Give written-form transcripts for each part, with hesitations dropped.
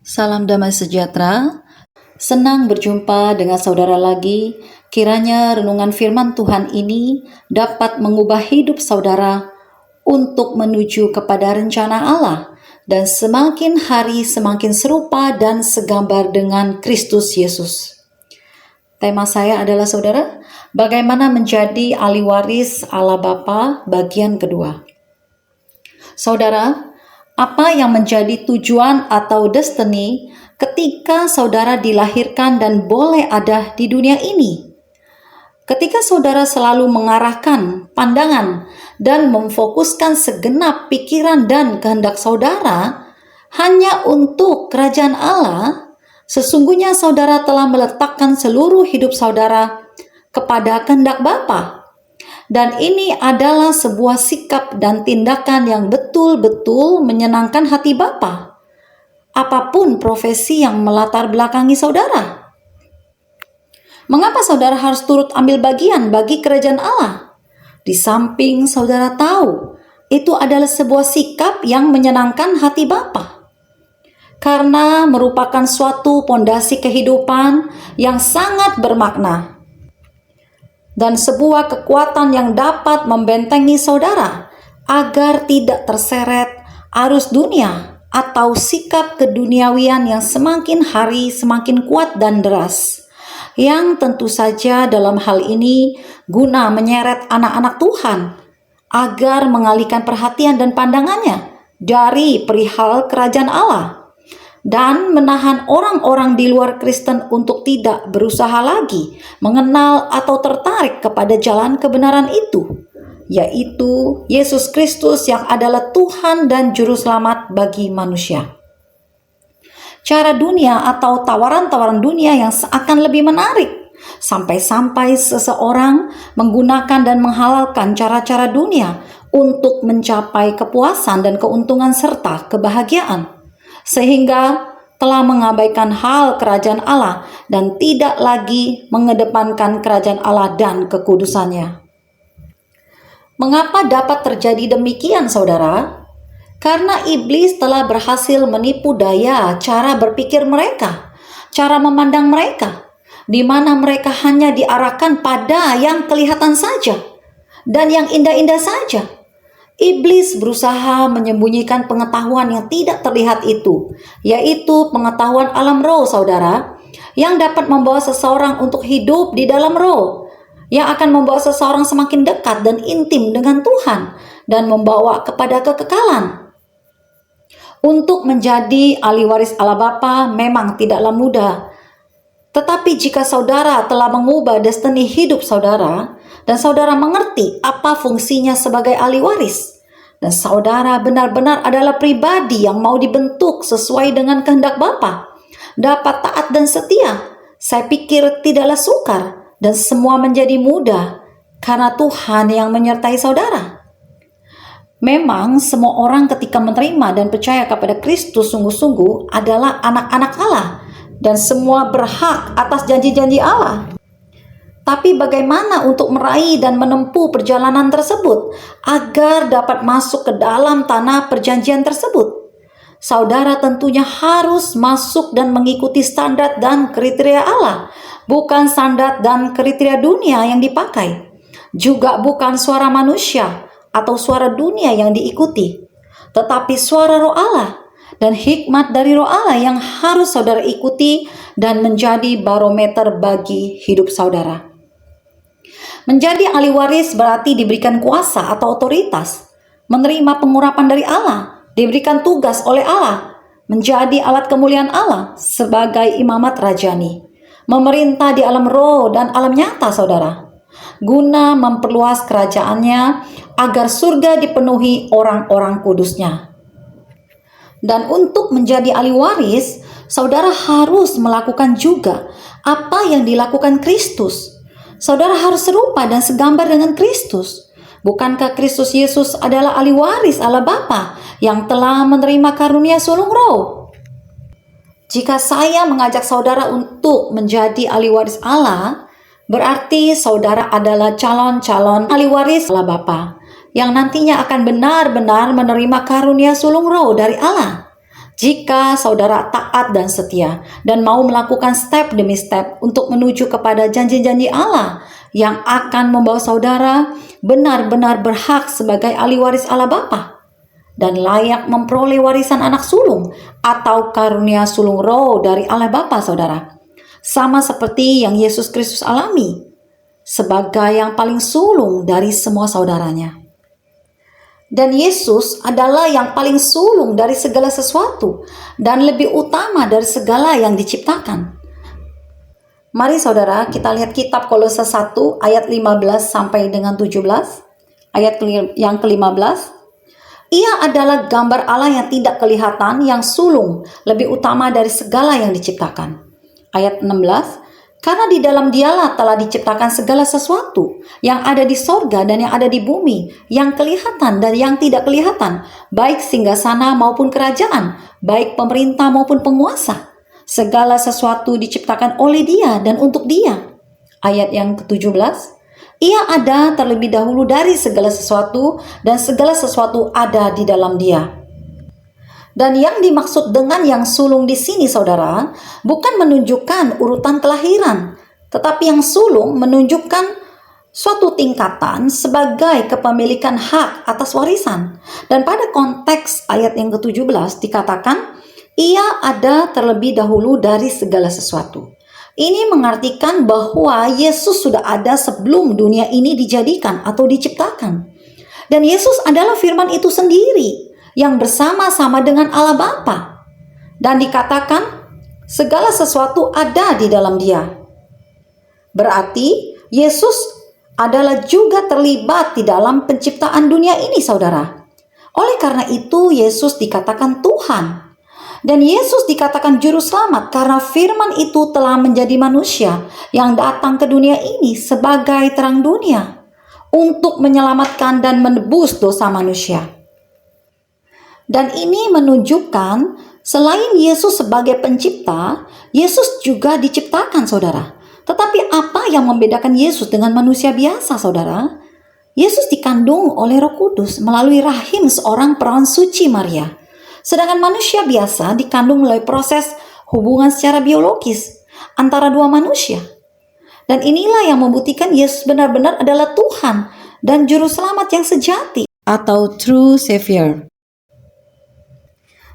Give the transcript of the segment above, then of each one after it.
Salam damai sejahtera. Senang berjumpa dengan saudara lagi. Kiranya renungan firman Tuhan ini dapat mengubah hidup saudara untuk menuju kepada rencana Allah dan semakin hari semakin serupa dan segambar dengan Kristus Yesus. Tema saya adalah saudara, bagaimana menjadi ahli waris Allah Bapa bagian kedua. Saudara, apa yang menjadi tujuan atau destiny ketika saudara dilahirkan dan boleh ada di dunia ini? Ketika saudara selalu mengarahkan pandangan dan memfokuskan segenap pikiran dan kehendak saudara hanya untuk kerajaan Allah, sesungguhnya saudara telah meletakkan seluruh hidup saudara kepada kehendak Bapa. Dan ini adalah sebuah sikap dan tindakan yang betul-betul menyenangkan hati Bapa. Apapun profesi yang melatar belakangi saudara. Mengapa saudara harus turut ambil bagian bagi kerajaan Allah? Di samping saudara tahu, itu adalah sebuah sikap yang menyenangkan hati Bapa. Karena merupakan suatu pondasi kehidupan yang sangat bermakna. Dan sebuah kekuatan yang dapat membentengi saudara agar tidak terseret arus dunia atau sikap keduniawian yang semakin hari semakin kuat dan deras, yang tentu saja dalam hal ini guna menyeret anak-anak Tuhan agar mengalihkan perhatian dan pandangannya dari perihal kerajaan Allah dan menahan orang-orang di luar Kristen untuk tidak berusaha lagi mengenal atau tertarik kepada jalan kebenaran itu, yaitu Yesus Kristus yang adalah Tuhan dan Juru Selamat bagi manusia. Cara dunia atau tawaran-tawaran dunia yang seakan lebih menarik, sampai-sampai seseorang menggunakan dan menghalalkan cara-cara dunia untuk mencapai kepuasan dan keuntungan serta kebahagiaan, sehingga telah mengabaikan hal kerajaan Allah dan tidak lagi mengedepankan kerajaan Allah dan kekudusannya. Mengapa dapat terjadi demikian, saudara? Karena iblis telah berhasil menipu daya cara berpikir mereka, cara memandang mereka, di mana mereka hanya diarahkan pada yang kelihatan saja dan yang indah-indah saja. Iblis berusaha menyembunyikan pengetahuan yang tidak terlihat itu, yaitu pengetahuan alam roh, saudara, yang dapat membawa seseorang untuk hidup di dalam roh, yang akan membawa seseorang semakin dekat dan intim dengan Tuhan, dan membawa kepada kekekalan. Untuk menjadi ahli waris Allah Bapa memang tidaklah mudah. Tetapi jika saudara telah mengubah destiny hidup saudara, dan saudara mengerti apa fungsinya sebagai ahli waris, dan saudara benar-benar adalah pribadi yang mau dibentuk sesuai dengan kehendak Bapa, dapat taat dan setia, saya pikir tidaklah sukar dan semua menjadi mudah karena Tuhan yang menyertai saudara. Memang semua orang ketika menerima dan percaya kepada Kristus sungguh-sungguh adalah anak-anak Allah dan semua berhak atas janji-janji Allah. Tapi bagaimana untuk meraih dan menempuh perjalanan tersebut agar dapat masuk ke dalam tanah perjanjian tersebut? Saudara tentunya harus masuk dan mengikuti standar dan kriteria Allah, bukan standar dan kriteria dunia yang dipakai. Juga bukan suara manusia atau suara dunia yang diikuti, tetapi suara Roh Allah dan hikmat dari Roh Allah yang harus saudara ikuti dan menjadi barometer bagi hidup saudara. Menjadi ahli waris berarti diberikan kuasa atau otoritas, menerima pengurapan dari Allah, diberikan tugas oleh Allah, menjadi alat kemuliaan Allah sebagai imamat rajani, memerintah di alam roh dan alam nyata, saudara, guna memperluas kerajaannya agar surga dipenuhi orang-orang kudusnya. Dan untuk menjadi ahli waris, saudara harus melakukan juga apa yang dilakukan Kristus. Saudara harus serupa dan segambar dengan Kristus. Bukankah Kristus Yesus adalah ahli waris Allah Bapa yang telah menerima karunia sulung roh? Jika saya mengajak saudara untuk menjadi ahli waris Allah, berarti saudara adalah calon-calon ahli waris Allah Bapa yang nantinya akan benar-benar menerima karunia sulung roh dari Allah. Jika saudara taat dan setia dan mau melakukan step demi step untuk menuju kepada janji-janji Allah yang akan membawa saudara benar-benar berhak sebagai ahli waris Allah Bapa dan layak memperoleh warisan anak sulung atau karunia sulung roh dari Allah Bapa saudara. Sama seperti yang Yesus Kristus alami sebagai yang paling sulung dari semua saudaranya. Dan Yesus adalah yang paling sulung dari segala sesuatu dan lebih utama dari segala yang diciptakan. Mari saudara kita lihat kitab Kolose 1 ayat 15 sampai dengan 17. Ayat yang ke-15. Ia adalah gambar Allah yang tidak kelihatan, yang sulung, lebih utama dari segala yang diciptakan. Ayat 16. Karena di dalam Dialah telah diciptakan segala sesuatu yang ada di sorga dan yang ada di bumi, yang kelihatan dan yang tidak kelihatan, baik singgasana maupun kerajaan, baik pemerintah maupun penguasa. Segala sesuatu diciptakan oleh Dia dan untuk Dia. Ayat yang ke-17, Ia ada terlebih dahulu dari segala sesuatu dan segala sesuatu ada di dalam Dia. Dan yang dimaksud dengan yang sulung di sini saudara, bukan menunjukkan urutan kelahiran, tetapi yang sulung menunjukkan suatu tingkatan sebagai kepemilikan hak atas warisan. Dan pada konteks ayat yang ke-17 dikatakan, ia ada terlebih dahulu dari segala sesuatu. Ini mengartikan bahwa Yesus sudah ada sebelum dunia ini dijadikan atau diciptakan. Dan Yesus adalah firman itu sendiri yang bersama-sama dengan Allah Bapa. Dan dikatakan segala sesuatu ada di dalam Dia. Berarti Yesus adalah juga terlibat di dalam penciptaan dunia ini saudara. Oleh karena itu Yesus dikatakan Tuhan. Dan Yesus dikatakan juru selamat karena firman itu telah menjadi manusia yang datang ke dunia ini sebagai terang dunia untuk menyelamatkan dan menebus dosa manusia. Dan ini menunjukkan selain Yesus sebagai pencipta, Yesus juga diciptakan saudara. Tetapi apa yang membedakan Yesus dengan manusia biasa saudara? Yesus dikandung oleh Roh Kudus melalui rahim seorang perawan suci Maria. Sedangkan manusia biasa dikandung melalui proses hubungan secara biologis antara dua manusia. Dan inilah yang membuktikan Yesus benar-benar adalah Tuhan dan Juru Selamat yang sejati atau True Savior.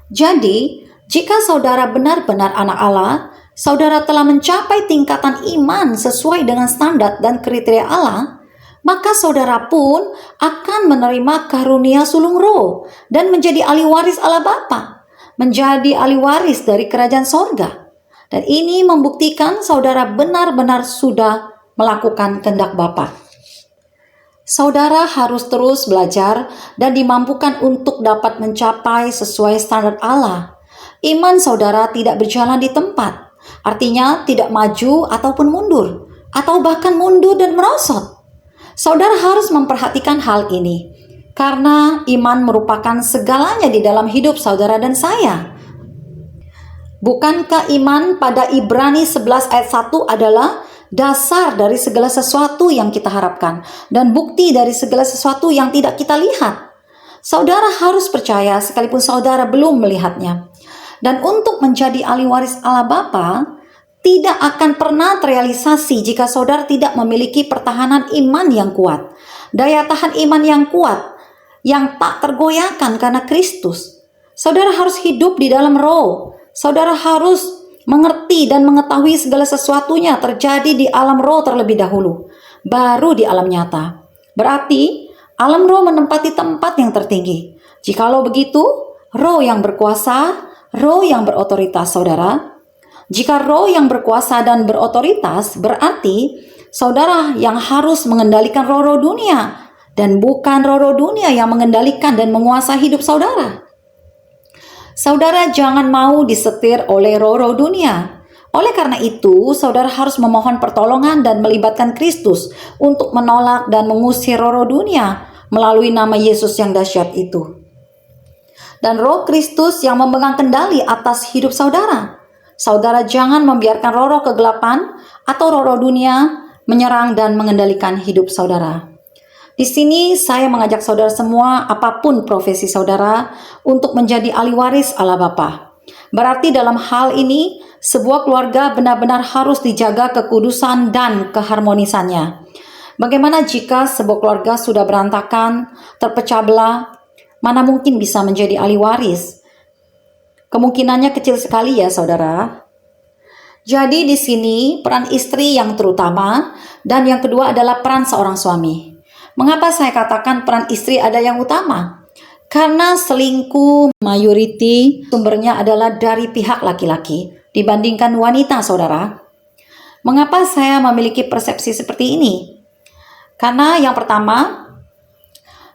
Jadi, jika saudara benar-benar anak Allah, saudara telah mencapai tingkatan iman sesuai dengan standar dan kriteria Allah, maka saudara pun akan menerima karunia sulung roh dan menjadi ahli waris Allah Bapa, menjadi ahli waris dari kerajaan sorga. Dan ini membuktikan saudara benar-benar sudah melakukan kehendak Bapa. Saudara harus terus belajar dan dimampukan untuk dapat mencapai sesuai standar Allah. Iman saudara tidak berjalan di tempat, artinya tidak maju ataupun mundur, atau bahkan mundur dan merosot. Saudara harus memperhatikan hal ini, karena iman merupakan segalanya di dalam hidup saudara dan saya. Bukankah iman pada Ibrani 11 ayat 1 adalah dasar dari segala sesuatu yang kita harapkan dan bukti dari segala sesuatu yang tidak kita lihat? Saudara harus percaya sekalipun saudara belum melihatnya. Dan untuk menjadi ahli waris Allah Bapa tidak akan pernah terrealisasi jika saudara tidak memiliki pertahanan iman yang kuat, daya tahan iman yang kuat, yang tak tergoyahkan karena Kristus. Saudara harus hidup di dalam roh. Saudara harus mengerti dan mengetahui segala sesuatunya terjadi di alam roh terlebih dahulu, baru di alam nyata. Berarti alam roh menempati tempat yang tertinggi. Jikalau begitu, roh yang berkuasa, roh yang berotoritas saudara. Jika roh yang berkuasa dan berotoritas, berarti saudara yang harus mengendalikan roh-roh dunia, dan bukan roh-roh dunia yang mengendalikan dan menguasai hidup saudara. Saudara jangan mau disetir oleh roh-roh dunia. Oleh karena itu, saudara harus memohon pertolongan dan melibatkan Kristus untuk menolak dan mengusir roh-roh dunia melalui nama Yesus yang dahsyat itu. Dan roh Kristus yang memegang kendali atas hidup saudara. Saudara jangan membiarkan roh-roh kegelapan atau roh-roh dunia menyerang dan mengendalikan hidup saudara. Di sini saya mengajak saudara semua, apapun profesi saudara, untuk menjadi ahli waris Allah Bapa. Berarti dalam hal ini, sebuah keluarga benar-benar harus dijaga kekudusan dan keharmonisannya. Bagaimana jika sebuah keluarga sudah berantakan, terpecah belah, mana mungkin bisa menjadi ahli waris? Kemungkinannya kecil sekali ya saudara. Jadi di sini peran istri yang terutama dan yang kedua adalah peran seorang suami. Mengapa saya katakan peran istri ada yang utama? Karena selingkuh mayoriti sumbernya adalah dari pihak laki-laki dibandingkan wanita saudara. Mengapa saya memiliki persepsi seperti ini? Karena yang pertama,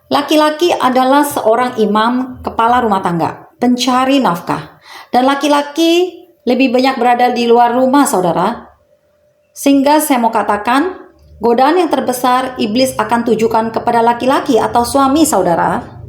laki-laki adalah seorang imam kepala rumah tangga, pencari nafkah. Dan laki-laki lebih banyak berada di luar rumah, saudara. Sehingga saya mau katakan, godaan yang terbesar iblis akan tujukan kepada laki-laki atau suami, saudara.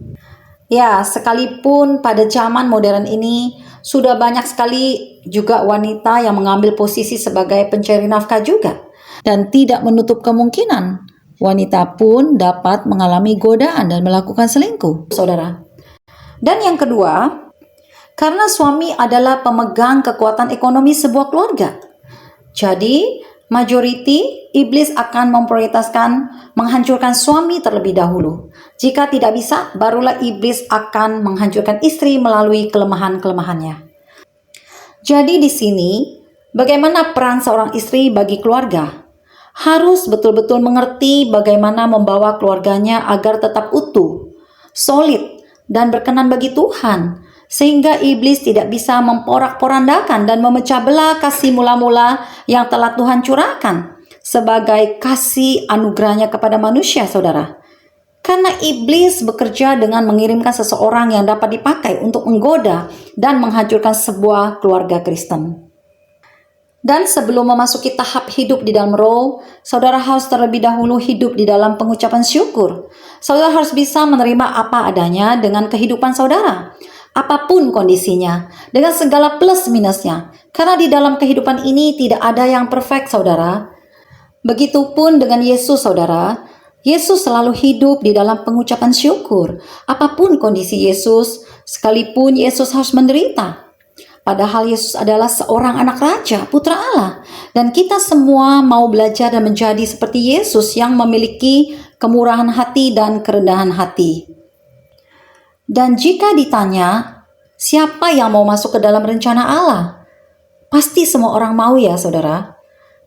Ya, sekalipun pada zaman modern ini, sudah banyak sekali juga wanita yang mengambil posisi sebagai pencari nafkah juga. Dan tidak menutup kemungkinan, wanita pun dapat mengalami godaan dan melakukan selingkuh, saudara. Dan yang kedua, karena suami adalah pemegang kekuatan ekonomi sebuah keluarga. Jadi, majoriti iblis akan memprioritaskan menghancurkan suami terlebih dahulu. Jika tidak bisa, barulah iblis akan menghancurkan istri melalui kelemahan-kelemahannya. Jadi di sini, bagaimana peran seorang istri bagi keluarga? Harus betul-betul mengerti bagaimana membawa keluarganya agar tetap utuh, solid, dan berkenan bagi Tuhan, sehingga iblis tidak bisa memporak-porandakan dan memecah belah kasih mula-mula yang telah Tuhan curahkan sebagai kasih anugerahnya kepada manusia, saudara. Karena iblis bekerja dengan mengirimkan seseorang yang dapat dipakai untuk menggoda dan menghancurkan sebuah keluarga Kristen. Dan sebelum memasuki tahap hidup di dalam roh, saudara harus terlebih dahulu hidup di dalam pengucapan syukur. Saudara harus bisa menerima apa adanya dengan kehidupan saudara, apapun kondisinya, dengan segala plus minusnya. Karena di dalam kehidupan ini tidak ada yang perfect, saudara. Begitupun dengan Yesus, saudara. Yesus selalu hidup di dalam pengucapan syukur. Apapun kondisi Yesus, sekalipun Yesus harus menderita. Padahal Yesus adalah seorang anak raja, putra Allah. Dan kita semua mau belajar dan menjadi seperti Yesus yang memiliki kemurahan hati dan kerendahan hati. Dan jika ditanya, siapa yang mau masuk ke dalam rencana Allah? Pasti semua orang mau ya saudara.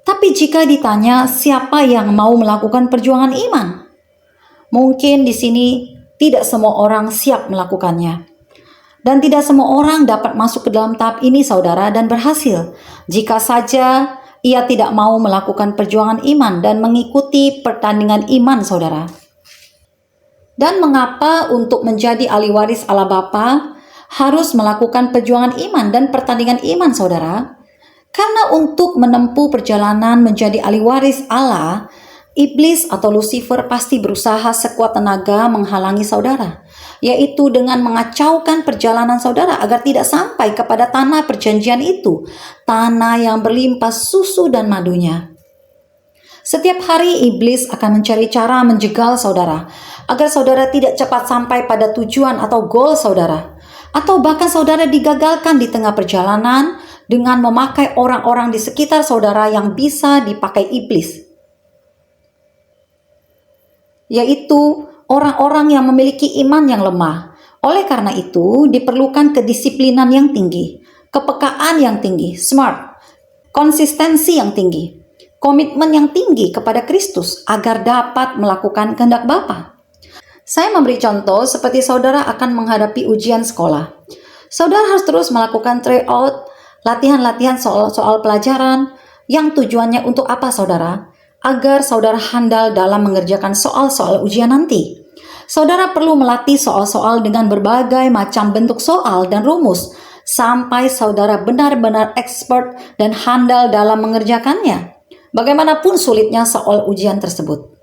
Tapi jika ditanya, siapa yang mau melakukan perjuangan iman? Mungkin di sini tidak semua orang siap melakukannya. Dan tidak semua orang dapat masuk ke dalam tahap ini saudara dan berhasil. Jika saja ia tidak mau melakukan perjuangan iman dan mengikuti pertandingan iman saudara. Dan mengapa untuk menjadi ahli waris Allah Bapa harus melakukan perjuangan iman dan pertandingan iman saudara? Karena untuk menempuh perjalanan menjadi ahli waris Allah, iblis atau Lucifer pasti berusaha sekuat tenaga menghalangi saudara, yaitu dengan mengacaukan perjalanan saudara agar tidak sampai kepada tanah perjanjian itu, tanah yang berlimpah susu dan madunya. Setiap hari iblis akan mencari cara menjegal saudara, agar saudara tidak cepat sampai pada tujuan atau goal saudara, atau bahkan saudara digagalkan di tengah perjalanan dengan memakai orang-orang di sekitar saudara yang bisa dipakai iblis, yaitu orang-orang yang memiliki iman yang lemah. Oleh karena itu, diperlukan kedisiplinan yang tinggi, kepekaan yang tinggi, smart, konsistensi yang tinggi, komitmen yang tinggi kepada Kristus agar dapat melakukan kehendak Bapa. Saya memberi contoh seperti saudara akan menghadapi ujian sekolah. Saudara harus terus melakukan tryout, latihan-latihan soal-soal pelajaran yang tujuannya untuk apa saudara? Agar saudara handal dalam mengerjakan soal-soal ujian nanti. Saudara perlu melatih soal-soal dengan berbagai macam bentuk soal dan rumus sampai saudara benar-benar expert dan handal dalam mengerjakannya. Bagaimanapun sulitnya soal ujian tersebut.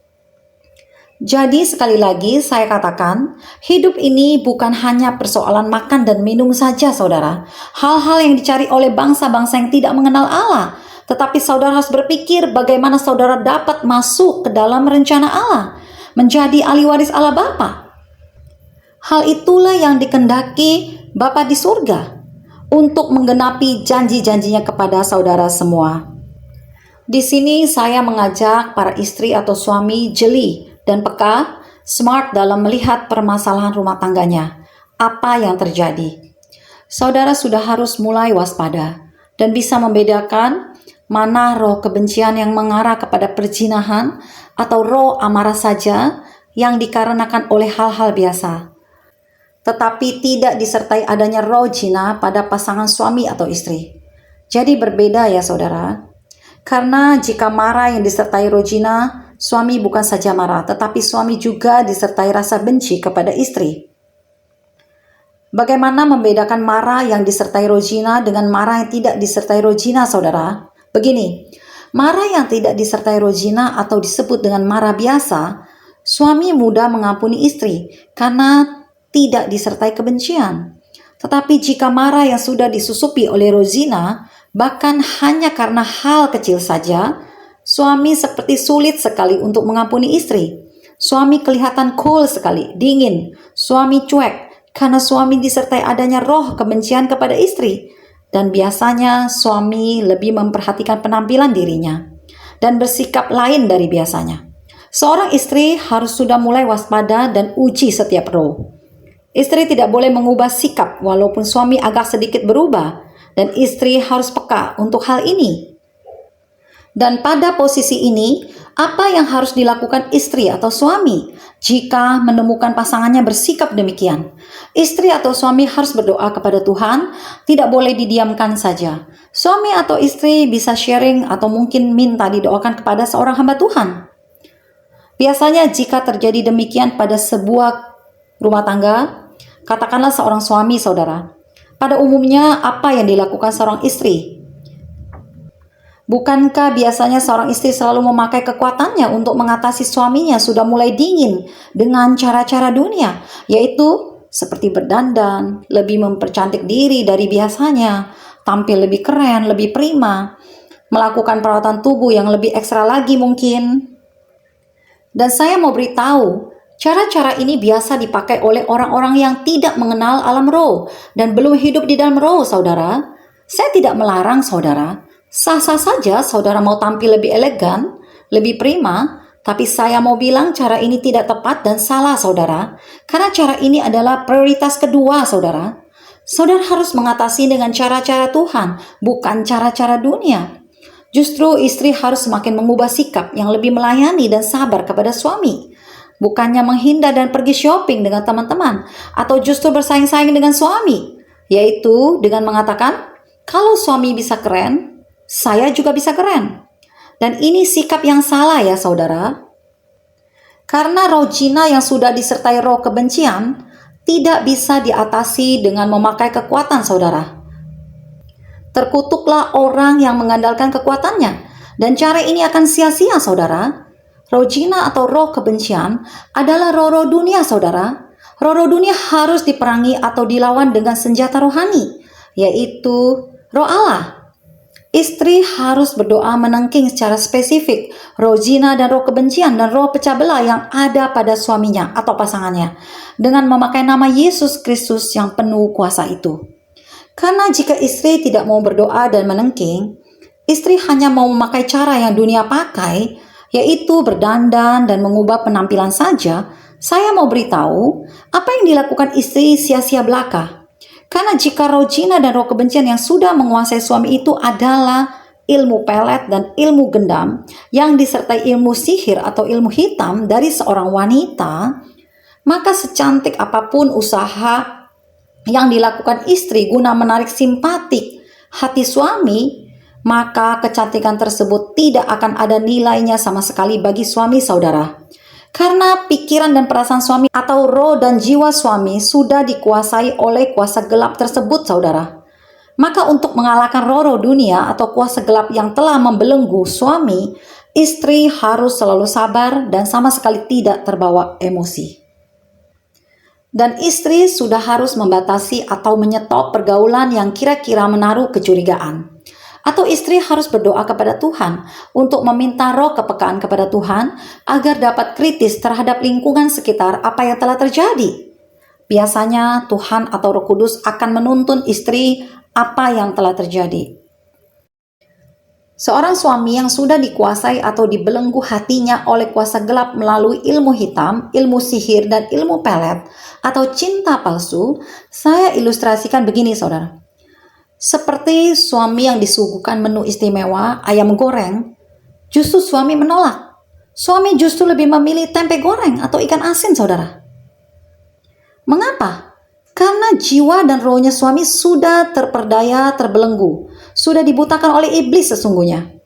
Jadi sekali lagi saya katakan, hidup ini bukan hanya persoalan makan dan minum saja saudara. Hal-hal yang dicari oleh bangsa-bangsa yang tidak mengenal Allah. Tetapi saudara harus berpikir bagaimana saudara dapat masuk ke dalam rencana Allah, menjadi ahli waris Allah Bapa. Hal itulah yang dikehendaki Bapa di surga. untuk menggenapi janji-janjinya kepada saudara semua. Di sini saya mengajak para istri atau suami jeli dan peka, smart dalam melihat permasalahan rumah tangganya. Apa yang terjadi? Saudara sudah harus mulai waspada dan bisa membedakan mana roh kebencian yang mengarah kepada perzinahan atau roh amarah saja yang dikarenakan oleh hal-hal biasa, tetapi tidak disertai adanya roh zina pada pasangan suami atau istri. Jadi berbeda ya saudara. Karena jika marah yang disertai roh zina, suami bukan saja marah, tetapi suami juga disertai rasa benci kepada istri. Bagaimana membedakan marah yang disertai roh zina dengan marah yang tidak disertai roh zina, saudara? Begini, marah yang tidak disertai roh zina atau disebut dengan marah biasa, suami mudah mengampuni istri karena tidak disertai kebencian. Tetapi jika marah yang sudah disusupi oleh roh zina, bahkan hanya karena hal kecil saja, suami seperti sulit sekali untuk mengampuni istri. Suami kelihatan cool sekali, dingin. Suami cuek karena suami disertai adanya roh kebencian kepada istri. Dan biasanya suami lebih memperhatikan penampilan dirinya dan bersikap lain dari biasanya. Seorang istri harus sudah mulai waspada dan uji setiap roh. Istri tidak boleh mengubah sikap walaupun suami agak sedikit berubah. Dan istri harus peka untuk hal ini. Dan pada posisi ini, apa yang harus dilakukan istri atau suami jika menemukan pasangannya bersikap demikian? Istri atau suami harus berdoa kepada Tuhan, tidak boleh didiamkan saja. Suami atau istri bisa sharing atau mungkin minta didoakan kepada seorang hamba Tuhan. Biasanya jika terjadi demikian pada sebuah rumah tangga, katakanlah seorang suami, saudara. Pada umumnya, apa yang dilakukan seorang istri? Bukankah biasanya seorang istri selalu memakai kekuatannya untuk mengatasi suaminya sudah mulai dingin dengan cara-cara dunia, yaitu seperti berdandan, lebih mempercantik diri dari biasanya, tampil lebih keren, lebih prima, melakukan perawatan tubuh yang lebih ekstra lagi mungkin. Dan saya mau beritahu, cara-cara ini biasa dipakai oleh orang-orang yang tidak mengenal alam roh dan belum hidup di dalam roh, saudara. Saya tidak melarang saudara. Sah-sah saja saudara mau tampil lebih elegan, lebih prima, tapi saya mau bilang cara ini tidak tepat dan salah, saudara. Karena cara ini adalah prioritas kedua, saudara. Saudara harus mengatasi dengan cara-cara Tuhan, bukan cara-cara dunia. Justru istri harus semakin mengubah sikap yang lebih melayani dan sabar kepada suami. Bukannya menghindar dan pergi shopping dengan teman-teman, atau justru bersaing-saing dengan suami, yaitu dengan mengatakan, kalau suami bisa keren, saya juga bisa keren. Dan ini sikap yang salah ya saudara. Karena roh zina yang sudah disertai roh kebencian, tidak bisa diatasi dengan memakai kekuatan saudara. Terkutuklah orang yang mengandalkan kekuatannya, dan cara ini akan sia-sia saudara. Roh zina atau roh kebencian adalah roh-roh dunia, saudara. Roh-roh dunia harus diperangi atau dilawan dengan senjata rohani, yaitu roh Allah. Istri harus berdoa menengking secara spesifik roh zina dan roh kebencian dan roh pecah belah yang ada pada suaminya atau pasangannya dengan memakai nama Yesus Kristus yang penuh kuasa itu. Karena jika istri tidak mau berdoa dan menengking, istri hanya mau memakai cara yang dunia pakai, yaitu berdandan dan mengubah penampilan saja, saya mau beritahu apa yang dilakukan istri sia-sia belaka. Karena jika roh zina dan roh kebencian yang sudah menguasai suami itu adalah ilmu pelet dan ilmu gendam yang disertai ilmu sihir atau ilmu hitam dari seorang wanita, maka secantik apapun usaha yang dilakukan istri guna menarik simpatik hati suami, maka kecantikan tersebut tidak akan ada nilainya sama sekali bagi suami saudara. Karena pikiran dan perasaan suami atau roh dan jiwa suami sudah dikuasai oleh kuasa gelap tersebut saudara. Maka untuk mengalahkan roh-roh dunia atau kuasa gelap yang telah membelenggu suami, istri harus selalu sabar dan sama sekali tidak terbawa emosi. Dan istri sudah harus membatasi atau menyetop pergaulan yang kira-kira menaruh kecurigaan. Atau istri harus berdoa kepada Tuhan untuk meminta roh kepekaan kepada Tuhan agar dapat kritis terhadap lingkungan sekitar apa yang telah terjadi. Biasanya Tuhan atau Roh Kudus akan menuntun istri apa yang telah terjadi. Seorang suami yang sudah dikuasai atau dibelenggu hatinya oleh kuasa gelap melalui ilmu hitam, ilmu sihir, dan ilmu pelet atau cinta palsu, saya ilustrasikan begini saudara. Seperti suami yang disuguhkan menu istimewa, ayam goreng, justru suami menolak. Suami justru lebih memilih tempe goreng atau ikan asin saudara. Mengapa? Karena jiwa dan rohnya suami sudah terperdaya, terbelenggu, sudah dibutakan oleh iblis sesungguhnya.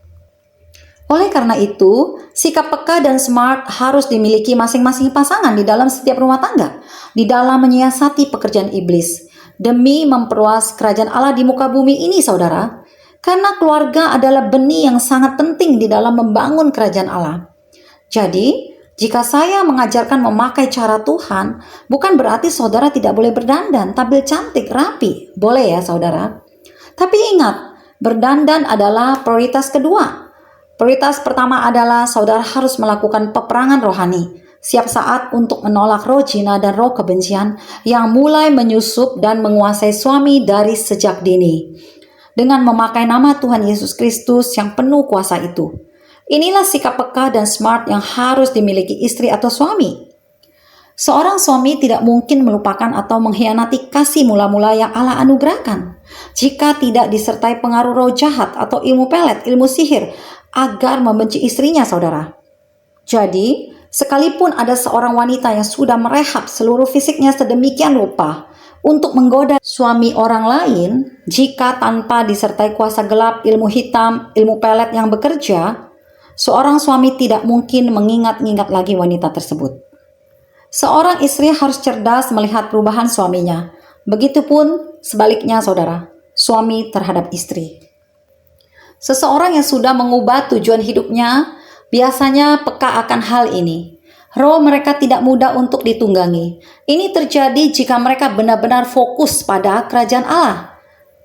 Oleh karena itu, sikap peka dan smart harus dimiliki masing-masing pasangan di dalam setiap rumah tangga, di dalam menyiasati pekerjaan iblis, demi memperluas kerajaan Allah di muka bumi ini saudara. Karena keluarga adalah benih yang sangat penting di dalam membangun kerajaan Allah. Jadi, jika saya mengajarkan memakai cara Tuhan, bukan berarti saudara tidak boleh berdandan, tampil cantik, rapi. Boleh ya saudara. Tapi ingat, berdandan adalah prioritas kedua. Prioritas pertama adalah saudara harus melakukan peperangan rohani, siap saat untuk menolak roh zina dan roh kebencian yang mulai menyusup dan menguasai suami dari sejak dini. Dengan memakai nama Tuhan Yesus Kristus yang penuh kuasa itu. Inilah sikap peka dan smart yang harus dimiliki istri atau suami. Seorang suami tidak mungkin melupakan atau mengkhianati kasih mula-mula yang Allah anugerahkan jika tidak disertai pengaruh roh jahat atau ilmu pelet, ilmu sihir agar membenci istrinya saudara. Jadi, sekalipun ada seorang wanita yang sudah merehab seluruh fisiknya sedemikian rupa untuk menggoda suami orang lain, jika tanpa disertai kuasa gelap, ilmu hitam, ilmu pelet yang bekerja, seorang suami tidak mungkin mengingat-ingat lagi wanita tersebut. Seorang istri harus cerdas melihat perubahan suaminya. Begitupun sebaliknya saudara, suami terhadap istri. Seseorang yang sudah mengubah tujuan hidupnya, biasanya peka akan hal ini. Roh mereka tidak mudah untuk ditunggangi. Ini terjadi jika mereka benar-benar fokus pada kerajaan Allah.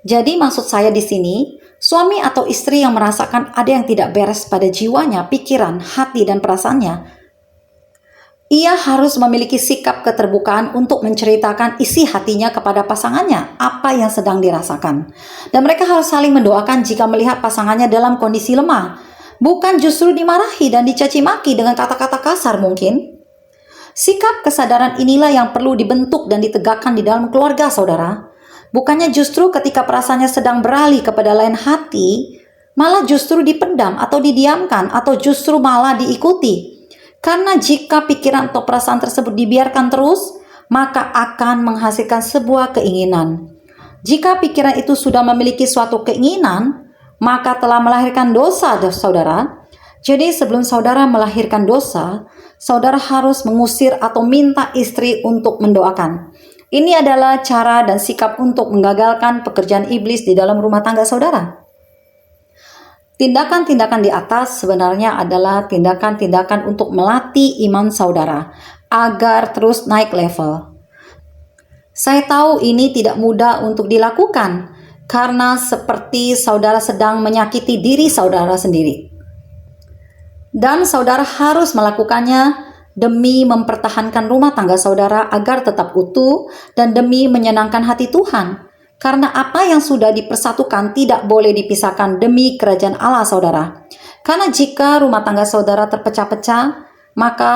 Jadi maksud saya di sini, suami atau istri yang merasakan ada yang tidak beres pada jiwanya, pikiran, hati, dan perasaannya, ia harus memiliki sikap keterbukaan untuk menceritakan isi hatinya kepada pasangannya, apa yang sedang dirasakan. Dan mereka harus saling mendoakan jika melihat pasangannya dalam kondisi lemah, bukan justru dimarahi dan dicaci maki dengan kata-kata kasar mungkin. Sikap kesadaran inilah yang perlu dibentuk dan ditegakkan di dalam keluarga saudara. Bukannya justru ketika perasaannya sedang beralih kepada lain hati, malah justru dipendam atau didiamkan atau justru malah diikuti. Karena jika pikiran atau perasaan tersebut dibiarkan terus, maka akan menghasilkan sebuah keinginan. Jika pikiran itu sudah memiliki suatu keinginan, maka telah melahirkan dosa, saudara. Jadi sebelum saudara melahirkan dosa, saudara harus mengusir atau minta istri untuk mendoakan. Ini adalah cara dan sikap untuk menggagalkan pekerjaan iblis di dalam rumah tangga saudara. Tindakan-tindakan di atas sebenarnya adalah tindakan-tindakan untuk melatih iman saudara agar terus naik level. Saya tahu ini tidak mudah untuk dilakukan karena seperti saudara sedang menyakiti diri saudara sendiri. Dan saudara harus melakukannya demi mempertahankan rumah tangga saudara agar tetap utuh dan demi menyenangkan hati Tuhan. Karena apa yang sudah dipersatukan tidak boleh dipisahkan demi kerajaan Allah saudara. Karena jika rumah tangga saudara terpecah-pecah, maka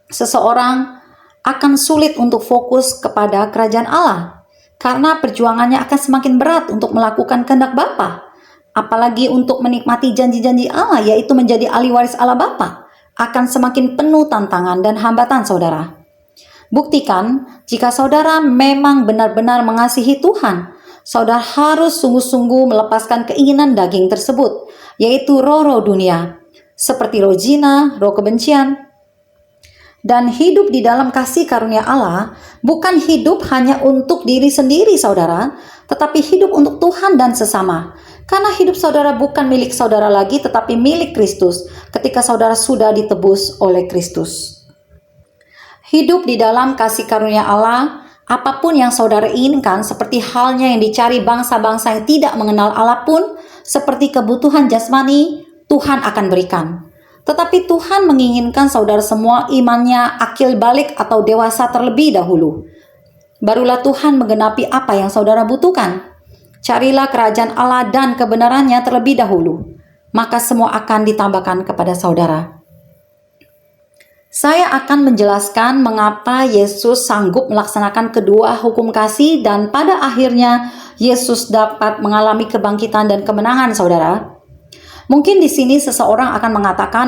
seseorang akan sulit untuk fokus kepada kerajaan Allah. Karena perjuangannya akan semakin berat untuk melakukan kehendak Bapa. Apalagi untuk menikmati janji-janji Allah, yaitu menjadi ahli waris Allah Bapa, akan semakin penuh tantangan dan hambatan saudara. Buktikan, jika saudara memang benar-benar mengasihi Tuhan, saudara harus sungguh-sungguh melepaskan keinginan daging tersebut, yaitu roh-roh dunia, seperti roh zina, roh kebencian. Dan hidup di dalam kasih karunia Allah bukan hidup hanya untuk diri sendiri saudara, tetapi hidup untuk Tuhan dan sesama. Karena hidup saudara bukan milik saudara lagi, tetapi milik Kristus ketika saudara sudah ditebus oleh Kristus. Hidup di dalam kasih karunia Allah, apapun yang saudara inginkan, seperti halnya yang dicari bangsa-bangsa yang tidak mengenal Allah pun, seperti kebutuhan jasmani, Tuhan akan berikan. Tetapi Tuhan menginginkan saudara semua imannya akil balik atau dewasa terlebih dahulu. Barulah Tuhan menggenapi apa yang saudara butuhkan. Carilah kerajaan Allah dan kebenarannya terlebih dahulu, maka semua akan ditambahkan kepada saudara. Saya akan menjelaskan mengapa Yesus sanggup melaksanakan kedua hukum kasih dan pada akhirnya Yesus dapat mengalami kebangkitan dan kemenangan, saudara. Mungkin di sini seseorang akan mengatakan,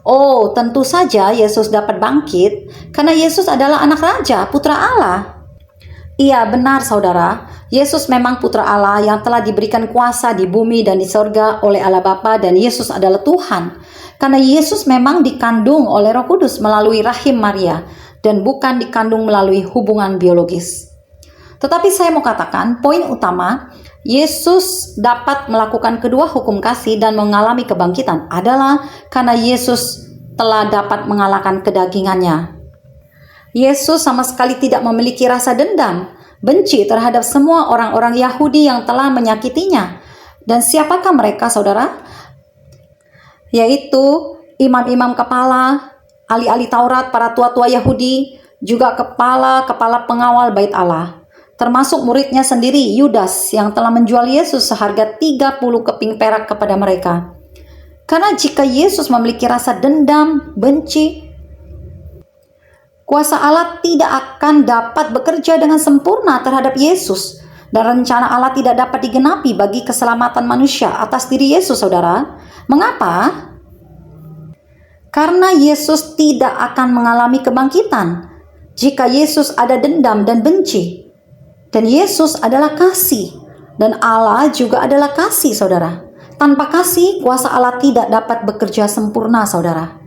"Oh, tentu saja Yesus dapat bangkit karena Yesus adalah anak raja, putra Allah." Iya, benar saudara. Yesus memang putra Allah yang telah diberikan kuasa di bumi dan di sorga oleh Allah Bapa, dan Yesus adalah Tuhan. Karena Yesus memang dikandung oleh Roh Kudus melalui rahim Maria dan bukan dikandung melalui hubungan biologis. Tetapi saya mau katakan, poin utama Yesus dapat melakukan kedua hukum kasih dan mengalami kebangkitan adalah karena Yesus telah dapat mengalahkan kedagingannya. Yesus sama sekali tidak memiliki rasa dendam, benci terhadap semua orang-orang Yahudi yang telah menyakitinya. Dan siapakah mereka, saudara? Yaitu imam-imam kepala, ahli-ahli Taurat, para tua-tua Yahudi, juga kepala-kepala pengawal bait Allah. Termasuk muridnya sendiri, Yudas, yang telah menjual Yesus seharga 30 keping perak kepada mereka. Karena jika Yesus memiliki rasa dendam, benci, kuasa Allah tidak akan dapat bekerja dengan sempurna terhadap Yesus, dan rencana Allah tidak dapat digenapi bagi keselamatan manusia atas diri Yesus, saudara. Mengapa? Karena Yesus tidak akan mengalami kebangkitan jika Yesus ada dendam dan benci. Dan Yesus adalah kasih, dan Allah juga adalah kasih, saudara. Tanpa kasih, kuasa Allah tidak dapat bekerja sempurna, saudara.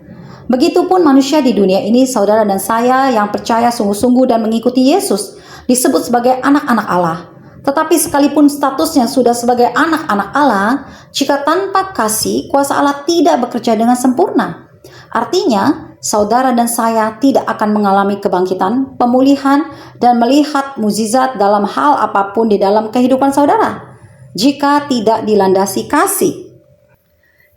Begitupun manusia di dunia ini, saudara dan saya yang percaya sungguh-sungguh dan mengikuti Yesus, disebut sebagai anak-anak Allah. Tetapi sekalipun statusnya sudah sebagai anak-anak Allah, jika tanpa kasih, kuasa Allah tidak bekerja dengan sempurna. Artinya, saudara dan saya tidak akan mengalami kebangkitan, pemulihan, dan melihat mukjizat dalam hal apapun di dalam kehidupan saudara, jika tidak dilandasi kasih.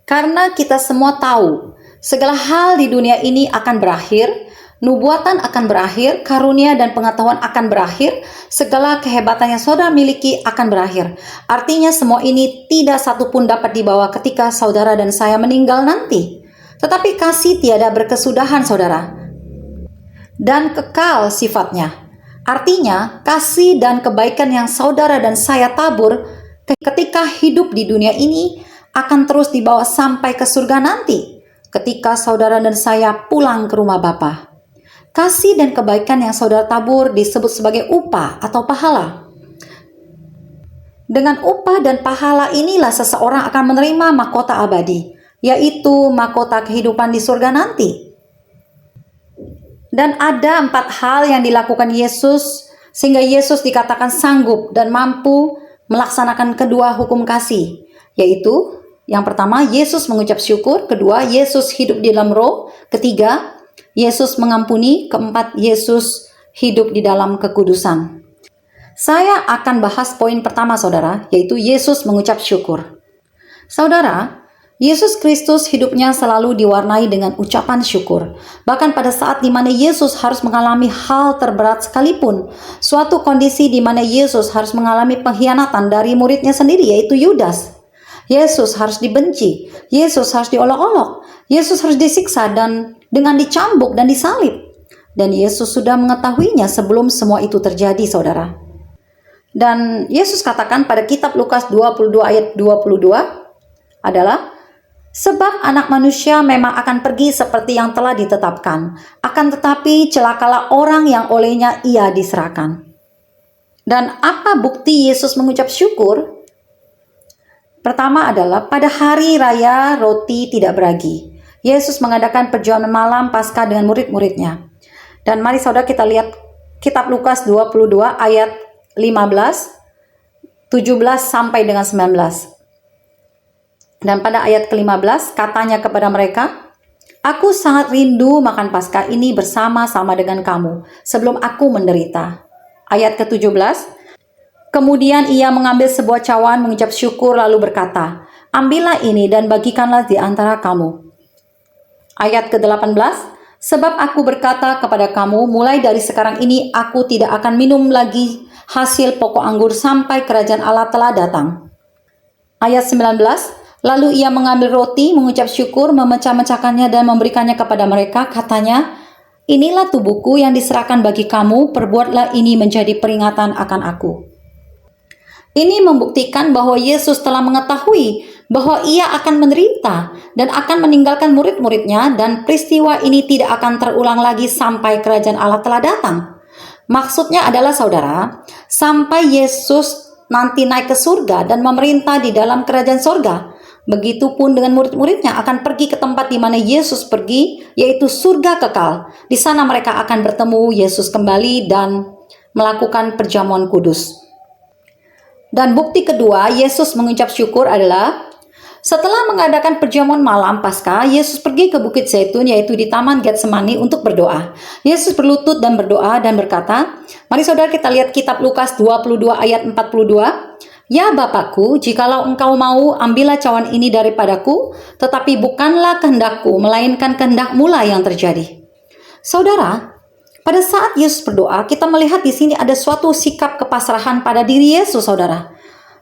Karena kita semua tahu, segala hal di dunia ini akan berakhir, nubuatan akan berakhir, karunia dan pengetahuan akan berakhir, segala kehebatan yang saudara miliki akan berakhir. Artinya semua ini tidak satu pun dapat dibawa ketika saudara dan saya meninggal nanti. Tetapi kasih tiada berkesudahan, saudara, dan kekal sifatnya. Artinya kasih dan kebaikan yang saudara dan saya tabur ketika hidup di dunia ini akan terus dibawa sampai ke surga nanti, ketika saudara dan saya pulang ke rumah Bapa. Kasih dan kebaikan yang saudara tabur disebut sebagai upah atau pahala. Dengan upah dan pahala inilah seseorang akan menerima mahkota abadi, yaitu mahkota kehidupan di surga nanti. Dan ada 4 hal yang dilakukan Yesus sehingga Yesus dikatakan sanggup dan mampu melaksanakan kedua hukum kasih, yaitu yang pertama, Yesus mengucap syukur. Kedua, Yesus hidup di dalam roh. Ketiga, Yesus mengampuni. Keempat, Yesus hidup di dalam kekudusan. Saya akan bahas poin pertama, saudara, yaitu Yesus mengucap syukur. Saudara, Yesus Kristus hidupnya selalu diwarnai dengan ucapan syukur. Bahkan pada saat di mana Yesus harus mengalami hal terberat sekalipun, suatu kondisi di mana Yesus harus mengalami pengkhianatan dari muridnya sendiri, yaitu Yudas. Yesus harus dibenci, Yesus harus diolok-olok, Yesus harus disiksa dan dengan dicambuk dan disalib. Dan Yesus sudah mengetahuinya sebelum semua itu terjadi, saudara. Dan Yesus katakan pada kitab Lukas 22 ayat 22 adalah, sebab anak manusia memang akan pergi seperti yang telah ditetapkan, akan tetapi celakalah orang yang olehnya ia diserahkan. Dan apa bukti Yesus mengucap syukur? Pertama adalah pada hari raya roti tidak beragi, Yesus mengadakan perjamuan malam Paskah dengan murid-muridnya. Dan mari saudara kita lihat kitab Lukas 22 ayat 15, 17 sampai dengan 19. Dan pada ayat ke-15 katanya kepada mereka, "Aku sangat rindu makan Paskah ini bersama-sama dengan kamu sebelum aku menderita." Ayat ke-17, kemudian ia mengambil sebuah cawan, mengucap syukur lalu berkata, "Ambillah ini dan bagikanlah di antara kamu." Ayat ke-18, Sebab aku berkata kepada kamu, mulai dari sekarang ini aku tidak akan minum lagi hasil pokok anggur sampai kerajaan Allah telah datang. Ayat 19, lalu ia mengambil roti, mengucap syukur, memecah-mecahkannya dan memberikannya kepada mereka. Katanya, inilah tubuhku yang diserahkan bagi kamu, perbuatlah ini menjadi peringatan akan aku. Ini membuktikan bahwa Yesus telah mengetahui bahwa ia akan menderita dan akan meninggalkan murid-muridnya, dan peristiwa ini tidak akan terulang lagi sampai kerajaan Allah telah datang. Maksudnya adalah saudara, sampai Yesus nanti naik ke surga dan memerintah di dalam kerajaan surga. Begitupun dengan murid-muridnya akan pergi ke tempat di mana Yesus pergi, yaitu surga kekal. Di sana mereka akan bertemu Yesus kembali dan melakukan perjamuan kudus. Dan bukti kedua Yesus mengucap syukur adalah setelah mengadakan perjamuan malam Paskah, Yesus pergi ke Bukit Zaitun, yaitu di Taman Getsemani, untuk berdoa. Yesus berlutut dan berdoa dan berkata, mari saudara kita lihat kitab Lukas 22 ayat 42. Ya Bapakku, jikalau engkau mau, ambillah cawan ini daripadaku, tetapi bukanlah kehendakku, melainkan kehendakmu lah yang terjadi. Saudara, pada saat Yesus berdoa, kita melihat di sini ada suatu sikap kepasrahan pada diri Yesus, saudara.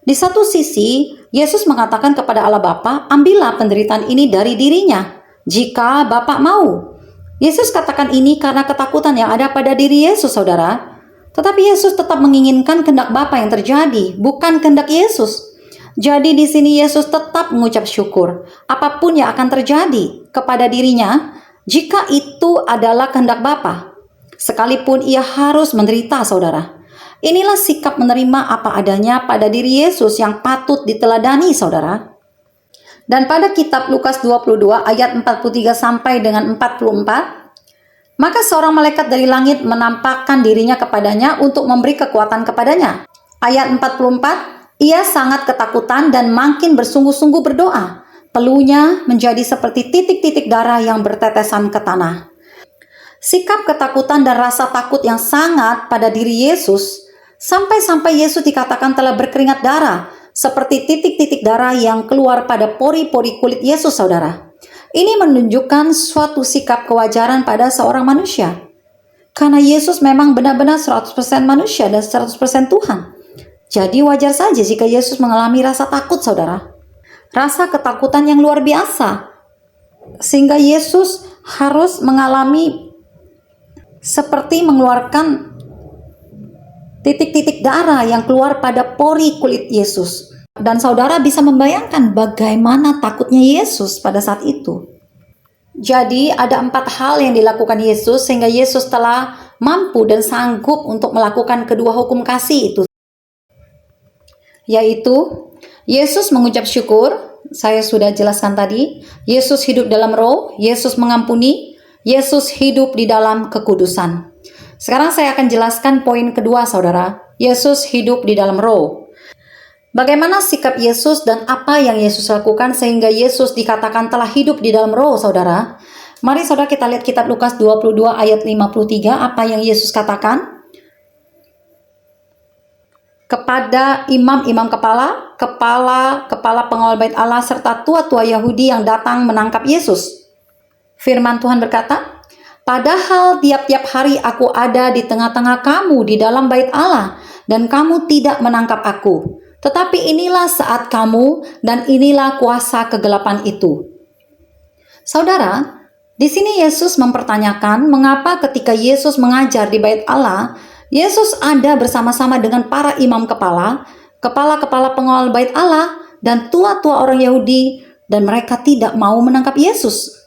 Di satu sisi, Yesus mengatakan kepada Allah Bapa, ambillah penderitaan ini dari dirinya, jika Bapa mau. Yesus katakan ini karena ketakutan yang ada pada diri Yesus, saudara. Tetapi Yesus tetap menginginkan kehendak Bapa yang terjadi, bukan kehendak Yesus. Jadi di sini Yesus tetap mengucap syukur, apapun yang akan terjadi kepada dirinya, jika itu adalah kehendak Bapa. Sekalipun ia harus menderita, saudara. Inilah sikap menerima apa adanya pada diri Yesus yang patut diteladani, saudara. Dan pada kitab Lukas 22 ayat 43 sampai dengan 44, maka seorang malaikat dari langit menampakkan dirinya kepadanya untuk memberi kekuatan kepadanya. Ayat 44, ia sangat ketakutan dan makin bersungguh-sungguh berdoa. Peluhnya menjadi seperti titik-titik darah yang bertetesan ke tanah. Sikap ketakutan dan rasa takut yang sangat pada diri Yesus, sampai-sampai Yesus dikatakan telah berkeringat darah, seperti titik-titik darah yang keluar pada pori-pori kulit Yesus, saudara. Ini menunjukkan suatu sikap kewajaran pada seorang manusia. Karena Yesus memang benar-benar 100% manusia dan 100% Tuhan. Jadi wajar saja jika Yesus mengalami rasa takut, saudara. Rasa ketakutan yang luar biasa. Sehingga Yesus harus mengalami seperti mengeluarkan titik-titik darah yang keluar pada pori kulit Yesus. Dan saudara bisa membayangkan bagaimana takutnya Yesus pada saat itu. Jadi ada 4 hal yang dilakukan Yesus sehingga Yesus telah mampu dan sanggup untuk melakukan kedua hukum kasih itu. Yaitu Yesus mengucap syukur, saya sudah jelaskan tadi. Yesus hidup dalam roh, Yesus mengampuni, Yesus hidup di dalam kekudusan. Sekarang saya akan jelaskan poin kedua, saudara. Yesus hidup di dalam roh. Bagaimana sikap Yesus dan apa yang Yesus lakukan sehingga Yesus dikatakan telah hidup di dalam roh, saudara? Mari saudara kita lihat kitab Lukas 22 ayat 53, apa yang Yesus katakan kepada imam-imam kepala pengawal bait Allah serta tua-tua Yahudi yang datang menangkap Yesus. Firman Tuhan berkata, padahal tiap-tiap hari aku ada di tengah-tengah kamu di dalam bait Allah, dan kamu tidak menangkap aku. Tetapi inilah saat kamu, dan inilah kuasa kegelapan itu. Saudara, di sini Yesus mempertanyakan mengapa ketika Yesus mengajar di bait Allah, Yesus ada bersama-sama dengan para imam kepala pengawal bait Allah, dan tua-tua orang Yahudi, dan mereka tidak mau menangkap Yesus.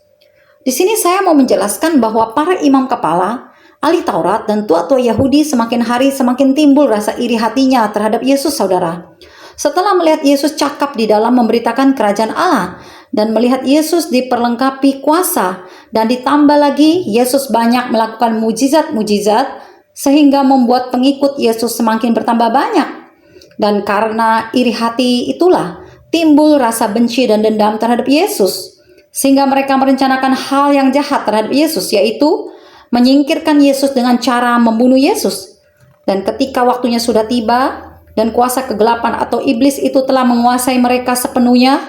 Di sini saya mau menjelaskan bahwa para imam kepala, ahli Taurat, dan tua-tua Yahudi semakin hari semakin timbul rasa iri hatinya terhadap Yesus, saudara. Setelah melihat Yesus cakap di dalam memberitakan kerajaan Allah, dan melihat Yesus diperlengkapi kuasa, dan ditambah lagi Yesus banyak melakukan mujizat-mujizat, sehingga membuat pengikut Yesus semakin bertambah banyak. Dan karena iri hati itulah, timbul rasa benci dan dendam terhadap Yesus. Sehingga mereka merencanakan hal yang jahat terhadap Yesus, yaitu menyingkirkan Yesus dengan cara membunuh Yesus. Dan ketika waktunya sudah tiba, dan kuasa kegelapan atau iblis itu telah menguasai mereka sepenuhnya,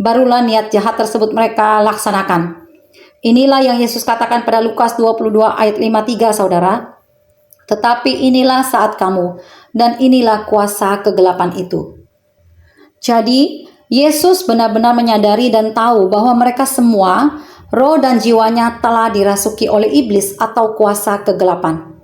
barulah niat jahat tersebut mereka laksanakan. Inilah yang Yesus katakan pada Lukas 22 ayat 53, saudara. Tetapi inilah saat kamu, dan inilah kuasa kegelapan itu. Jadi, Yesus benar-benar menyadari dan tahu bahwa mereka semua, roh dan jiwanya telah dirasuki oleh iblis atau kuasa kegelapan.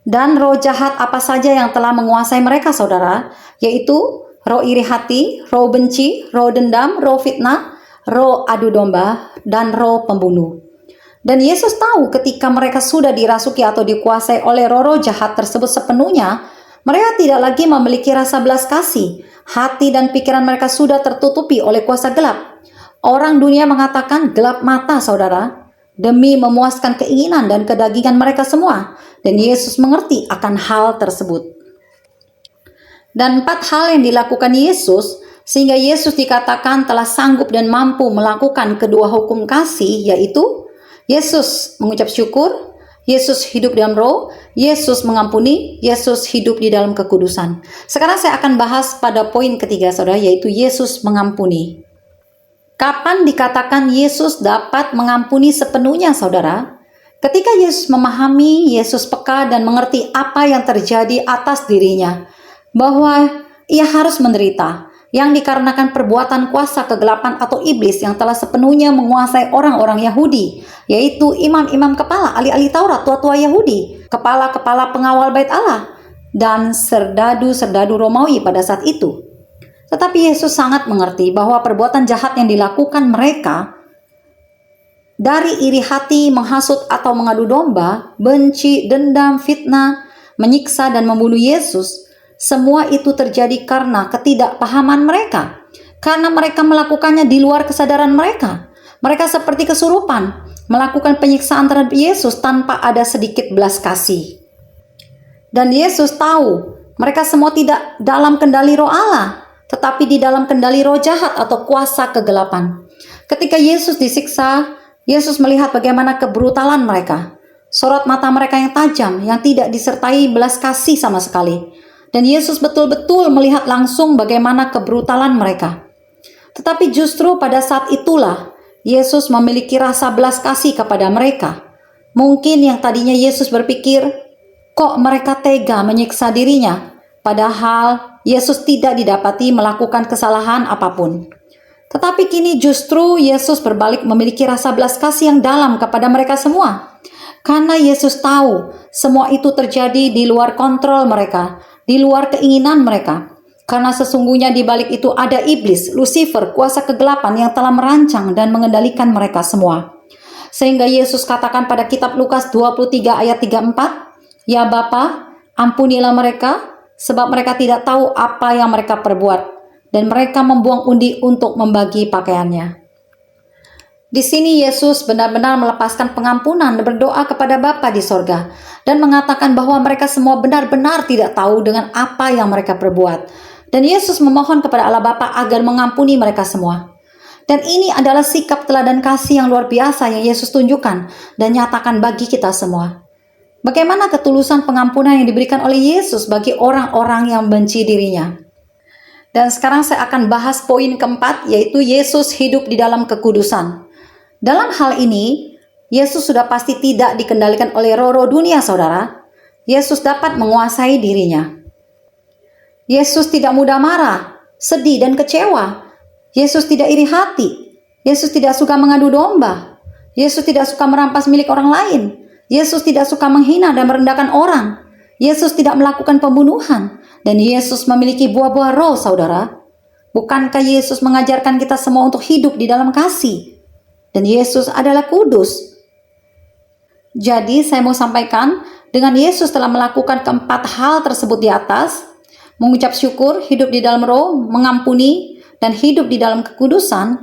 Dan roh jahat apa saja yang telah menguasai mereka, saudara, yaitu roh iri hati, roh benci, roh dendam, roh fitnah, roh adu domba, dan roh pembunuh. Dan Yesus tahu ketika mereka sudah dirasuki atau dikuasai oleh roh-roh jahat tersebut sepenuhnya, mereka tidak lagi memiliki rasa belas kasih. Hati dan pikiran mereka sudah tertutupi oleh kuasa gelap. Orang dunia mengatakan gelap mata, saudara, demi memuaskan keinginan dan kedagingan mereka semua. Dan Yesus mengerti akan hal tersebut. Dan 4 hal yang dilakukan Yesus, sehingga Yesus dikatakan telah sanggup dan mampu melakukan kedua hukum kasih, yaitu Yesus mengucap syukur, Yesus hidup dalam roh, Yesus mengampuni, Yesus hidup di dalam kekudusan. Sekarang saya akan bahas pada poin ketiga, saudara, yaitu Yesus mengampuni. Kapan dikatakan Yesus dapat mengampuni sepenuhnya, saudara? Ketika Yesus memahami, Yesus peka dan mengerti apa yang terjadi atas dirinya, bahwa ia harus menderita, yang dikarenakan perbuatan kuasa kegelapan atau iblis yang telah sepenuhnya menguasai orang-orang Yahudi, yaitu imam-imam kepala, ahli-ahli Taurat, tua-tua Yahudi, kepala-kepala pengawal bait Allah, dan serdadu-serdadu Romawi pada saat itu. Tetapi Yesus sangat mengerti bahwa perbuatan jahat yang dilakukan mereka, dari iri hati, menghasut atau mengadu domba, benci, dendam, fitnah, menyiksa dan membunuh Yesus, semua itu terjadi karena ketidakpahaman mereka. Karena mereka melakukannya di luar kesadaran mereka. Mereka seperti kesurupan, melakukan penyiksaan terhadap Yesus tanpa ada sedikit belas kasih. Dan Yesus tahu, mereka semua tidak dalam kendali roh Allah, tetapi di dalam kendali roh jahat atau kuasa kegelapan. Ketika Yesus disiksa, Yesus melihat bagaimana kebrutalan mereka. Sorot mata mereka yang tajam, yang tidak disertai belas kasih sama sekali. Dan Yesus betul-betul melihat langsung bagaimana kebrutalan mereka. Tetapi justru pada saat itulah Yesus memiliki rasa belas kasih kepada mereka. Mungkin yang tadinya Yesus berpikir, kok mereka tega menyiksa dirinya, padahal Yesus tidak didapati melakukan kesalahan apapun. Tetapi kini justru Yesus berbalik memiliki rasa belas kasih yang dalam kepada mereka semua. Karena Yesus tahu semua itu terjadi di luar kontrol mereka, di luar keinginan mereka. Karena sesungguhnya di balik itu ada iblis, Lucifer, kuasa kegelapan yang telah merancang dan mengendalikan mereka semua. Sehingga Yesus katakan pada kitab Lukas 23 ayat 34, "Ya Bapa, ampunilah mereka, sebab mereka tidak tahu apa yang mereka perbuat." Dan mereka membuang undi untuk membagi pakaiannya. Di sini Yesus benar-benar melepaskan pengampunan dan berdoa kepada Bapa di sorga, dan mengatakan bahwa mereka semua benar-benar tidak tahu dengan apa yang mereka perbuat. Dan Yesus memohon kepada Allah Bapa agar mengampuni mereka semua. Dan ini adalah sikap teladan kasih yang luar biasa yang Yesus tunjukkan dan nyatakan bagi kita semua. Bagaimana ketulusan pengampunan yang diberikan oleh Yesus bagi orang-orang yang benci dirinya. Dan sekarang saya akan bahas poin keempat, yaitu Yesus hidup di dalam kekudusan. Dalam hal ini, Yesus sudah pasti tidak dikendalikan oleh roh-roh dunia, saudara. Yesus dapat menguasai dirinya. Yesus tidak mudah marah, sedih, dan kecewa. Yesus tidak iri hati. Yesus tidak suka mengadu domba. Yesus tidak suka merampas milik orang lain. Yesus tidak suka menghina dan merendahkan orang. Yesus tidak melakukan pembunuhan. Dan Yesus memiliki buah-buah roh, saudara. Bukankah Yesus mengajarkan kita semua untuk hidup di dalam kasih? Dan Yesus adalah kudus. Jadi saya mau sampaikan, dengan Yesus telah melakukan keempat hal tersebut di atas, mengucap syukur, hidup di dalam roh, mengampuni, dan hidup di dalam kekudusan,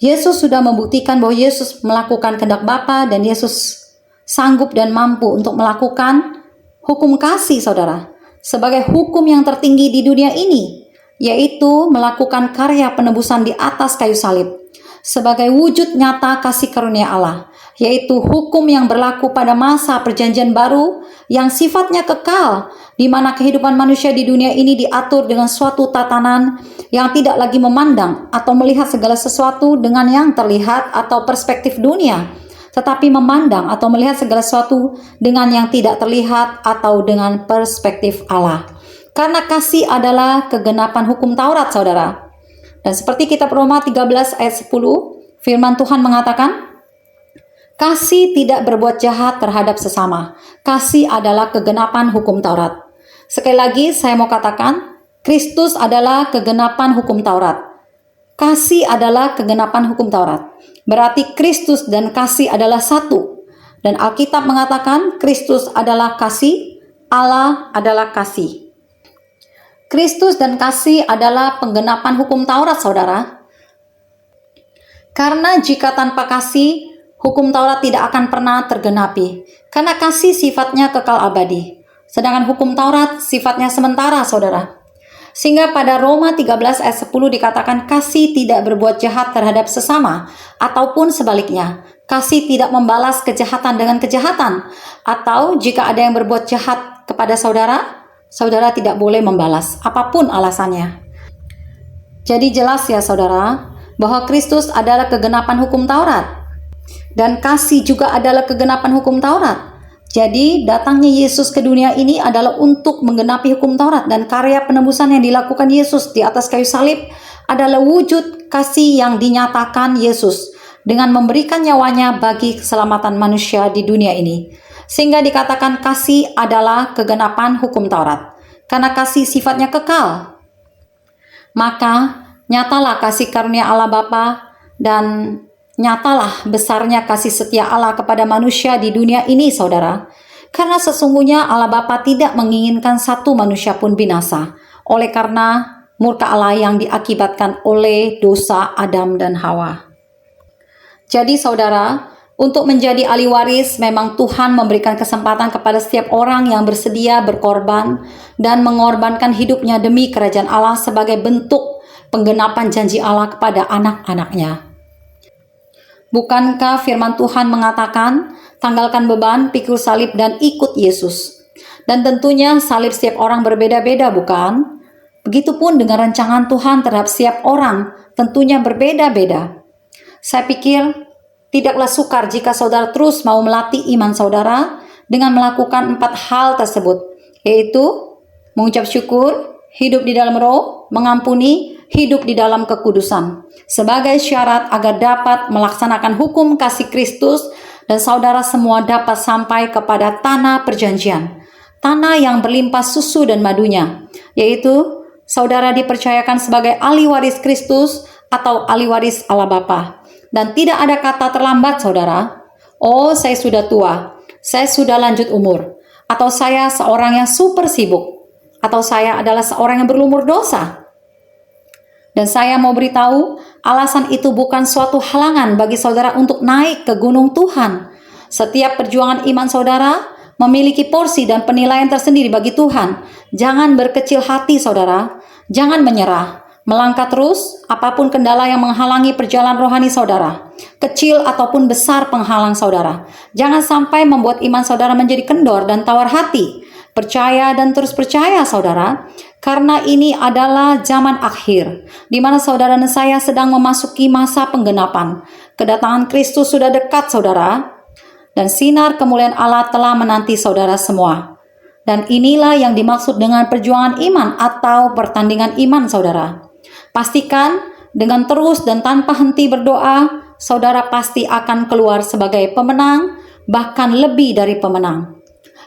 Yesus sudah membuktikan bahwa Yesus melakukan kehendak Bapa dan Yesus sanggup dan mampu untuk melakukan hukum kasih, saudara. Sebagai hukum yang tertinggi di dunia ini, yaitu melakukan karya penebusan di atas kayu salib, sebagai wujud nyata kasih karunia Allah, yaitu hukum yang berlaku pada masa perjanjian baru yang sifatnya kekal, di mana kehidupan manusia di dunia ini diatur dengan suatu tatanan yang tidak lagi memandang atau melihat segala sesuatu dengan yang terlihat atau perspektif dunia, tetapi memandang atau melihat segala sesuatu dengan yang tidak terlihat atau dengan perspektif Allah. Karena kasih adalah kegenapan hukum Taurat, saudara. Dan seperti kitab Roma 13 ayat 10, firman Tuhan mengatakan, kasih tidak berbuat jahat terhadap sesama. Kasih adalah kegenapan hukum Taurat. Sekali lagi saya mau katakan, Kristus adalah kegenapan hukum Taurat. Kasih adalah kegenapan hukum Taurat. Berarti Kristus dan kasih adalah satu. Dan Alkitab mengatakan Kristus adalah kasih, Allah adalah kasih. Kristus dan kasih adalah penggenapan hukum Taurat, saudara. Karena jika tanpa kasih, hukum Taurat tidak akan pernah tergenapi, karena kasih sifatnya kekal abadi. Sedangkan hukum Taurat sifatnya sementara, saudara. Sehingga pada Roma 13 ayat 10 dikatakan kasih tidak berbuat jahat terhadap sesama, ataupun sebaliknya, kasih tidak membalas kejahatan dengan kejahatan. Atau jika ada yang berbuat jahat kepada saudara, saudara tidak boleh membalas, apapun alasannya. Jadi jelas ya saudara, bahwa Kristus adalah kegenapan hukum Taurat. Dan kasih juga adalah kegenapan hukum Taurat. Jadi datangnya Yesus ke dunia ini adalah untuk menggenapi hukum Taurat, dan karya penebusan yang dilakukan Yesus di atas kayu salib adalah wujud kasih yang dinyatakan Yesus dengan memberikan nyawanya bagi keselamatan manusia di dunia ini. Sehingga dikatakan kasih adalah kegenapan hukum Taurat. Karena kasih sifatnya kekal. Maka nyatalah kasih karunia Allah Bapa dan nyatalah besarnya kasih setia Allah kepada manusia di dunia ini, saudara. Karena sesungguhnya Allah Bapa tidak menginginkan satu manusia pun binasa, oleh karena murka Allah yang diakibatkan oleh dosa Adam dan Hawa. Jadi saudara, untuk menjadi ahli waris memang Tuhan memberikan kesempatan kepada setiap orang yang bersedia berkorban dan mengorbankan hidupnya demi kerajaan Allah sebagai bentuk penggenapan janji Allah kepada anak-anaknya. Bukankah firman Tuhan mengatakan, tanggalkan beban, pikul salib, dan ikut Yesus. Dan tentunya salib setiap orang berbeda-beda, bukan? Begitupun dengan rancangan Tuhan terhadap setiap orang, tentunya berbeda-beda. Saya pikir, tidaklah sukar jika saudara terus mau melatih iman saudara dengan melakukan 4 hal tersebut, yaitu mengucap syukur, hidup di dalam roh, mengampuni, hidup di dalam kekudusan, sebagai syarat agar dapat melaksanakan hukum kasih Kristus dan saudara semua dapat sampai kepada tanah perjanjian, tanah yang berlimpah susu dan madunya, yaitu saudara dipercayakan sebagai ahli waris Kristus atau ahli waris Allah Bapa. Dan tidak ada kata terlambat, saudara. Oh, saya sudah tua, saya sudah lanjut umur, atau saya seorang yang super sibuk, atau saya adalah seorang yang berlumur dosa. Dan saya mau beritahu, alasan itu bukan suatu halangan bagi saudara untuk naik ke gunung Tuhan. Setiap perjuangan iman saudara memiliki porsi dan penilaian tersendiri bagi Tuhan. Jangan berkecil hati saudara, jangan menyerah. Melangkah terus, apapun kendala yang menghalangi perjalanan rohani saudara, kecil ataupun besar penghalang saudara. Jangan sampai membuat iman saudara menjadi kendor dan tawar hati. Percaya dan terus percaya saudara, karena ini adalah zaman akhir, di mana saudara dan saya sedang memasuki masa penggenapan. Kedatangan Kristus sudah dekat saudara, dan sinar kemuliaan Allah telah menanti saudara semua. Dan inilah yang dimaksud dengan perjuangan iman atau pertandingan iman saudara. Pastikan dengan terus dan tanpa henti berdoa, saudara pasti akan keluar sebagai pemenang, bahkan lebih dari pemenang.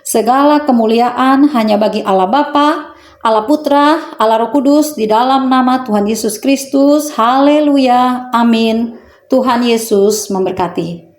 Segala kemuliaan hanya bagi Allah Bapa, Allah Putra, Allah Roh Kudus, di dalam nama Tuhan Yesus Kristus. Haleluya, amin. Tuhan Yesus memberkati.